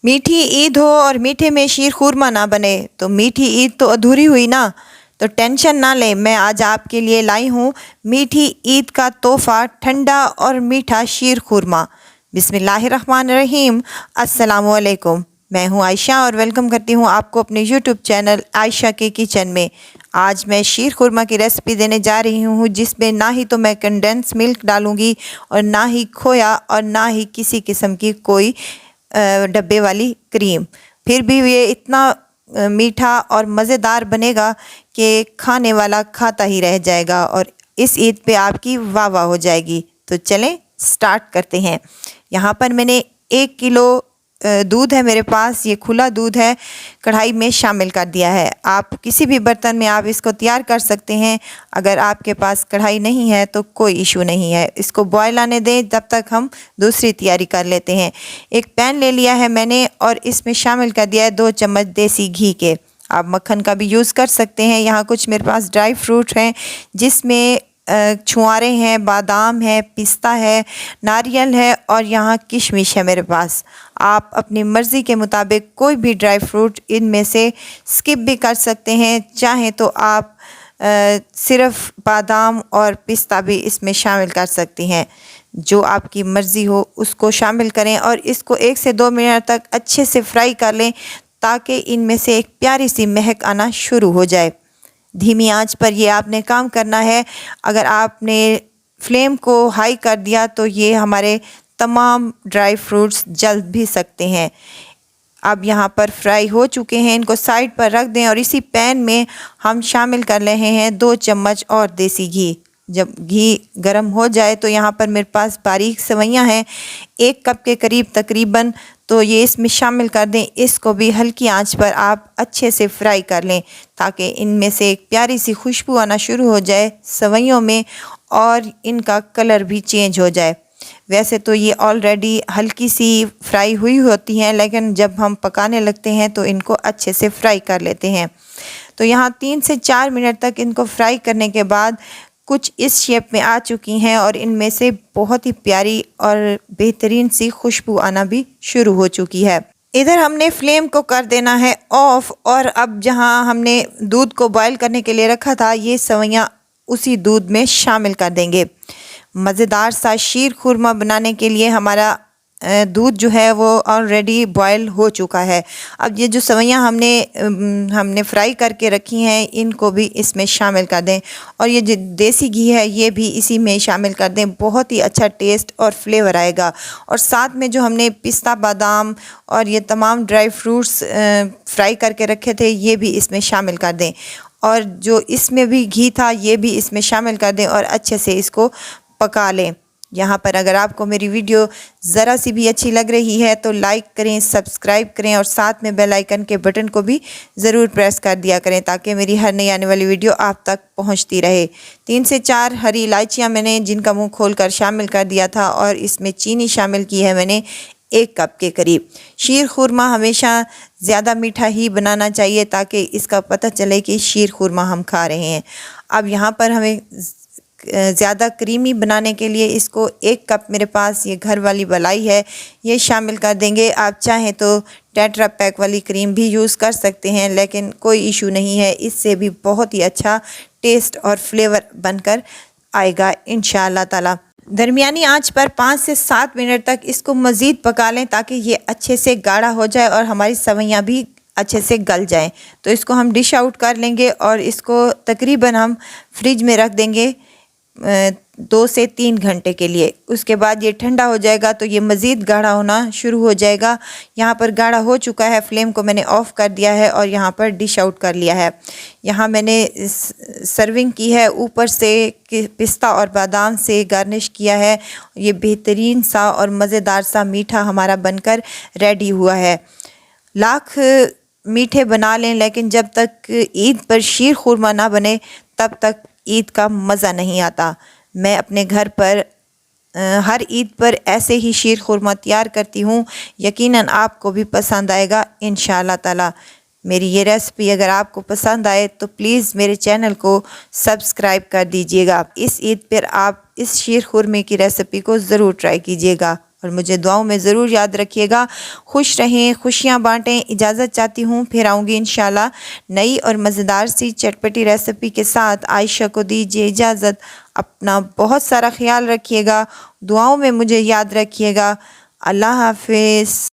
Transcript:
मीठी ईद हो और मीठे में शीर खुरमा ना बने तो मीठी ईद तो अधूरी हुई ना। तो टेंशन ना लें, मैं आज आपके लिए लाई हूँ मीठी ईद का तोहफ़ा, ठंडा और मीठा शीर खुरमा। बिस्मिल्लाहिर्रहमानिर्रहीम। अस्सलामुअलैकुम। मैं हूँ आयशा और वेलकम करती हूँ आपको अपने यूट्यूब चैनल आयशा के किचन में। आज मैं शीर खुरमा की रेसिपी देने जा रही हूँ, जिसमें ना ही तो मैं कंडेंस मिल्क डालूँगी और ना ही खोया और ना ही किसी किस्म की कोई डब्बे वाली क्रीम। फिर भी ये इतना मीठा और मज़ेदार बनेगा कि खाने वाला खाता ही रह जाएगा और इस ईद पे आपकी वाह वाह हो जाएगी। तो चलें स्टार्ट करते हैं। यहाँ पर मैंने 1 किलो दूध है मेरे पास, ये खुला दूध है, कढ़ाई में शामिल कर दिया है। आप किसी भी बर्तन में आप इसको तैयार कर सकते हैं। अगर आपके पास कढ़ाई नहीं है तो कोई इशू नहीं है, इसको बॉयल आने दें, तब तक हम दूसरी तैयारी कर लेते हैं। एक पैन ले लिया है मैंने और इसमें शामिल कर दिया है 2 चम्मच देसी घी के। आप मक्खन का भी यूज़ कर सकते हैं। यहाँ कुछ मेरे पास ड्राई फ्रूट हैं, जिसमें छुआरे हैं, बादाम है, पिस्ता है, नारियल है और यहाँ किशमिश है मेरे पास। आप अपनी मर्ज़ी के मुताबिक कोई भी ड्राई फ्रूट इनमें से स्किप भी कर सकते हैं। चाहें तो आप सिर्फ़ बादाम और पिस्ता भी इसमें शामिल कर सकती हैं। जो आपकी मर्ज़ी हो उसको शामिल करें और इसको 1 से 2 मिनट तक अच्छे से फ्राई कर लें, ताकि इनमें से एक प्यारी सी महक आना शुरू हो जाए। धीमी आंच पर ये आपने काम करना है। अगर आपने फ्लेम को हाई कर दिया तो ये हमारे तमाम ड्राई फ्रूट्स जल भी सकते हैं। अब यहाँ पर फ्राई हो चुके हैं, इनको साइड पर रख दें और इसी पैन में हम शामिल कर रहे हैं 2 चम्मच और देसी घी। जब घी गर्म हो जाए तो यहाँ पर मेरे पास बारीक सेवइयाँ हैं, 1 कप के करीब तकरीबन, तो ये इसमें शामिल कर दें। इसको भी हल्की आंच पर आप अच्छे से फ्राई कर लें, ताकि इनमें से एक प्यारी सी खुशबू आना शुरू हो जाए सेवइयों में और इनका कलर भी चेंज हो जाए। वैसे तो ये ऑलरेडी हल्की सी फ्राई हुई होती हैं, लेकिन जब हम पकाने लगते हैं तो इनको अच्छे से फ्राई कर लेते हैं। तो यहाँ 3 से 4 मिनट तक इनको फ्राई करने के बाद कुछ इस शेप में आ चुकी हैं और इनमें से बहुत ही प्यारी और बेहतरीन सी खुशबू आना भी शुरू हो चुकी है। इधर हमने फ्लेम को कर देना है ऑफ और अब जहां हमने दूध को बॉयल करने के लिए रखा था, ये सेवइयां उसी दूध में शामिल कर देंगे। मज़ेदार सा शीर खुरमा बनाने के लिए हमारा दूध जो है वो ऑलरेडी बॉयल हो चुका है। अब ये जो सेवइयां हमने फ्राई करके रखी हैं, इनको भी इसमें शामिल कर दें और ये जो देसी घी है ये भी इसी में शामिल कर दें। बहुत ही अच्छा टेस्ट और फ्लेवर आएगा। और साथ में जो हमने पिस्ता, बादाम और ये तमाम ड्राई फ्रूट्स फ्राई करके रखे थे, ये भी इसमें शामिल कर दें और जो इसमें भी घी था ये भी इसमें शामिल कर दें और अच्छे से इसको पका लें। यहाँ पर अगर आपको मेरी वीडियो ज़रा सी भी अच्छी लग रही है तो लाइक करें, सब्सक्राइब करें और साथ में बेल आइकन के बटन को भी ज़रूर प्रेस कर दिया करें, ताकि मेरी हर नई आने वाली वीडियो आप तक पहुँचती रहे। 3 से 4 हरी इलायचियाँ मैंने जिनका मुंह खोलकर शामिल कर दिया था और इसमें चीनी शामिल की है मैंने 1 कप के करीब। शीर खुरमा हमेशा ज़्यादा मीठा ही बनाना चाहिए, ताकि इसका पता चले कि शीर खुरमा हम खा रहे हैं। अब यहाँ पर हमें ज़्यादा क्रीमी बनाने के लिए इसको 1 कप मेरे पास ये घर वाली मलाई है, ये शामिल कर देंगे। आप चाहें तो टेट्रा पैक वाली क्रीम भी यूज़ कर सकते हैं, लेकिन कोई इशू नहीं है, इससे भी बहुत ही अच्छा टेस्ट और फ्लेवर बनकर आएगा इंशाअल्लाह ताला। दरमियानी आंच पर 5 से 7 मिनट तक इसको मज़ीद पका लें, ताकि ये अच्छे से गाढ़ा हो जाए और हमारी सेवइयां भी अच्छे से गल जाएं। तो इसको हम डिश आउट कर लेंगे और इसको तकरीबन हम फ्रिज में रख देंगे 2 से 3 घंटे के लिए। उसके बाद ये ठंडा हो जाएगा तो ये मज़ीद गाढ़ा होना शुरू हो जाएगा। यहाँ पर गाढ़ा हो चुका है, फ्लेम को मैंने ऑफ़ कर दिया है और यहाँ पर डिश आउट कर लिया है। यहाँ मैंने सर्विंग की है, ऊपर से पिस्ता और बादाम से गार्निश किया है। ये बेहतरीन सा और मज़ेदार सा मीठा हमारा बनकर रेडी हुआ है। लाख मीठे बना लें, लेकिन जब तक ईद पर शीर खुरमा ना बने तब तक ईद का मज़ा नहीं आता। मैं अपने घर पर हर ईद पर ऐसे ही शीर खुरमा तैयार करती हूँ। यकीनन आपको भी पसंद आएगा इंशाअल्लाह ताला। मेरी ये रेसिपी अगर आपको पसंद आए तो प्लीज़ मेरे चैनल को सब्सक्राइब कर दीजिएगा। इस ईद पर आप इस शीर खुरमे की रेसिपी को ज़रूर ट्राई कीजिएगा। और मुझे दुआओं में ज़रूर याद रखिएगा। खुश रहें, खुशियाँ बांटें। इजाज़त चाहती हूँ, फिर आऊँगी इंशाल्लाह नई और मज़ेदार सी चटपटी रेसिपी के साथ। आयशा को दीजिए इजाज़त। अपना बहुत सारा ख्याल रखिएगा, दुआओं में मुझे याद रखिएगा। अल्लाह हाफ़िज़।